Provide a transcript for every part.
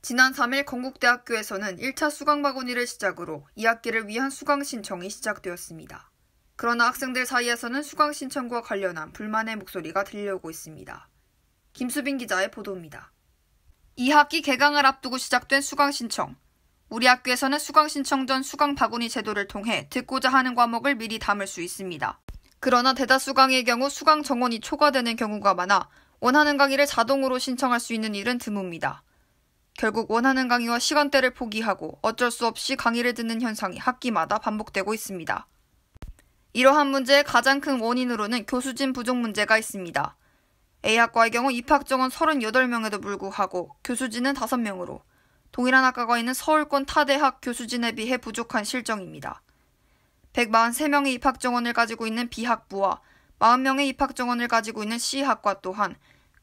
지난 3일 건국대학교에서는 1차 수강바구니를 시작으로 2학기를 위한 수강 신청이 시작되었습니다. 그러나 학생들 사이에서는 수강 신청과 관련한 불만의 목소리가 들려오고 있습니다. 김수빈 기자의 보도입니다. 2학기 개강을 앞두고 시작된 수강 신청. 우리 학교에서는 수강 신청 전 수강 바구니 제도를 통해 듣고자 하는 과목을 미리 담을 수 있습니다. 그러나 대다수강의 경우 수강 정원이 초과되는 경우가 많아 원하는 강의를 자동으로 신청할 수 있는 일은 드뭅니다. 결국 원하는 강의와 시간대를 포기하고 어쩔 수 없이 강의를 듣는 현상이 학기마다 반복되고 있습니다. 이러한 문제의 가장 큰 원인으로는 교수진 부족 문제가 있습니다. A학과의 경우 입학 정원 38명에도 불구하고 교수진은 5명으로 동일한 학과가 있는 서울권 타 대학 교수진에 비해 부족한 실정입니다. 143명의 입학 정원을 가지고 있는 B학부와 40명의 입학 정원을 가지고 있는 C학과 또한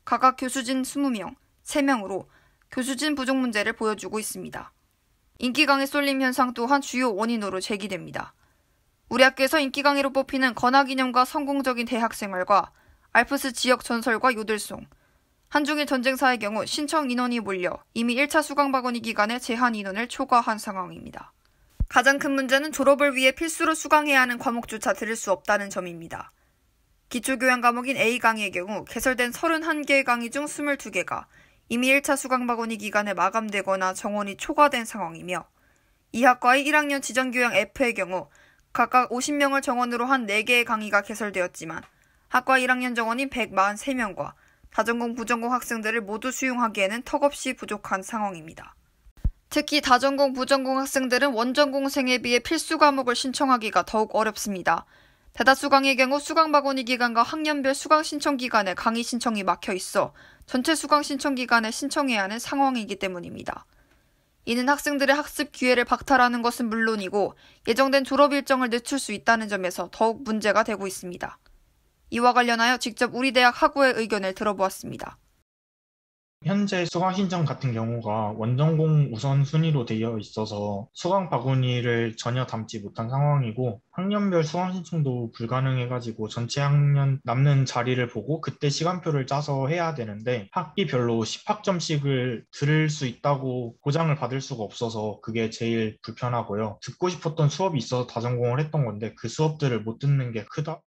각각 교수진 20명, 3명으로 교수진 부족 문제를 보여주고 있습니다. 인기 강의 쏠림 현상 또한 주요 원인으로 제기됩니다. 우리 학교에서 인기 강의로 뽑히는 건학이념과 성공적인 대학생활과 알프스 지역 전설과 요들송, 한중일 전쟁사의 경우 신청 인원이 몰려 이미 1차 수강바구니 기간에 제한 인원을 초과한 상황입니다. 가장 큰 문제는 졸업을 위해 필수로 수강해야 하는 과목조차 들을 수 없다는 점입니다. 기초교양 과목인 A 강의의 경우 개설된 31개의 강의 중 22개가 이미 1차 수강바구니 기간에 마감되거나 정원이 초과된 상황이며 이 학과의 1학년 지정교양 F의 경우 각각 50명을 정원으로 한 4개의 강의가 개설되었지만 학과 1학년 정원인 143명과 다전공, 부전공 학생들을 모두 수용하기에는 턱없이 부족한 상황입니다. 특히 다전공, 부전공 학생들은 원전공생에 비해 필수 과목을 신청하기가 더욱 어렵습니다. 대다수 강의 경우 수강바구니 기간과 학년별 수강 신청 기간에 강의 신청이 막혀 있어 전체 수강 신청 기간에 신청해야 하는 상황이기 때문입니다. 이는 학생들의 학습 기회를 박탈하는 것은 물론이고 예정된 졸업 일정을 늦출 수 있다는 점에서 더욱 문제가 되고 있습니다. 이와 관련하여 직접 우리 대학 학우의 의견을 들어보았습니다. 현재 수강 신청 같은 경우가 원전공 우선순위로 되어 있어서 수강 바구니를 전혀 담지 못한 상황이고 학년별 수강 신청도 불가능해가지고 전체 학년 남는 자리를 보고 그때 시간표를 짜서 해야 되는데 학기별로 10학점씩을 들을 수 있다고 보장을 받을 수가 없어서 그게 제일 불편하고요. 듣고 싶었던 수업이 있어서 다전공을 했던 건데 그 수업들을 못 듣는 게 크다.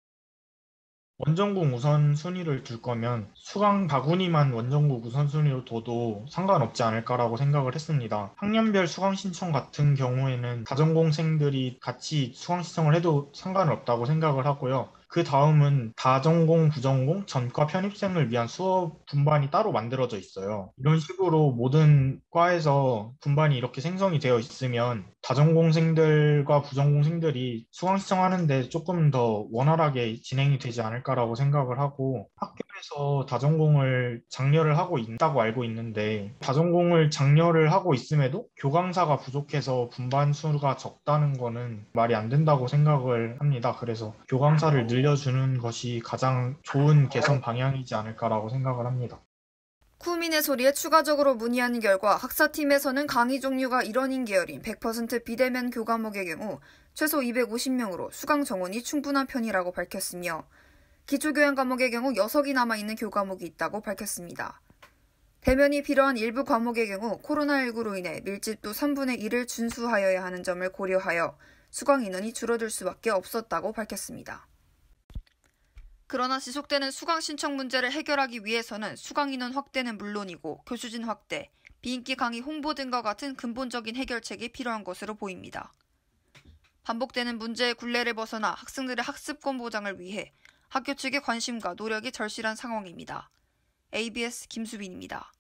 원전국 우선순위를 둘 거면 수강 바구니만 원전국 우선순위로 둬도 상관없지 않을까라고 생각을 했습니다. 학년별 수강 신청 같은 경우에는 다전공생들이 같이 수강 신청을 해도 상관은 없다고 생각을 하고요. 그 다음은 다전공, 부전공, 전과 편입생을 위한 수업 분반이 따로 만들어져 있어요. 이런 식으로 모든 과에서 분반이 이렇게 생성이 되어 있으면 다전공생들과 부전공생들이 수강 신청하는데 조금 더 원활하게 진행이 되지 않을까라고 생각을 하고 학교에서 다전공을 장려를 하고 있다고 알고 있는데 다전공을 장려를 하고 있음에도 교강사가 부족해서 분반 수가 적다는 거는 말이 안 된다고 생각을 합니다. 그래서 교강사를 늘려주는 것이 가장 좋은 개선 방향이지 않을까라고 생각을 합니다. 쿠민의 소리에 추가적으로 문의한 결과 학사팀에서는 강의 종류가 일원인 계열인 100% 비대면 교과목의 경우 최소 250명으로 수강 정원이 충분한 편이라고 밝혔으며 기초교양 과목의 경우 6이 남아있는 교과목이 있다고 밝혔습니다. 대면이 필요한 일부 과목의 경우 코로나19로 인해 밀집도 3분의 1을 준수하여야 하는 점을 고려하여 수강 인원이 줄어들 수밖에 없었다고 밝혔습니다. 그러나 지속되는 수강 신청 문제를 해결하기 위해서는 수강 인원 확대는 물론이고 교수진 확대, 비인기 강의 홍보 등과 같은 근본적인 해결책이 필요한 것으로 보입니다. 반복되는 문제의 굴레를 벗어나 학생들의 학습권 보장을 위해 학교 측의 관심과 노력이 절실한 상황입니다. ABS 김수빈입니다.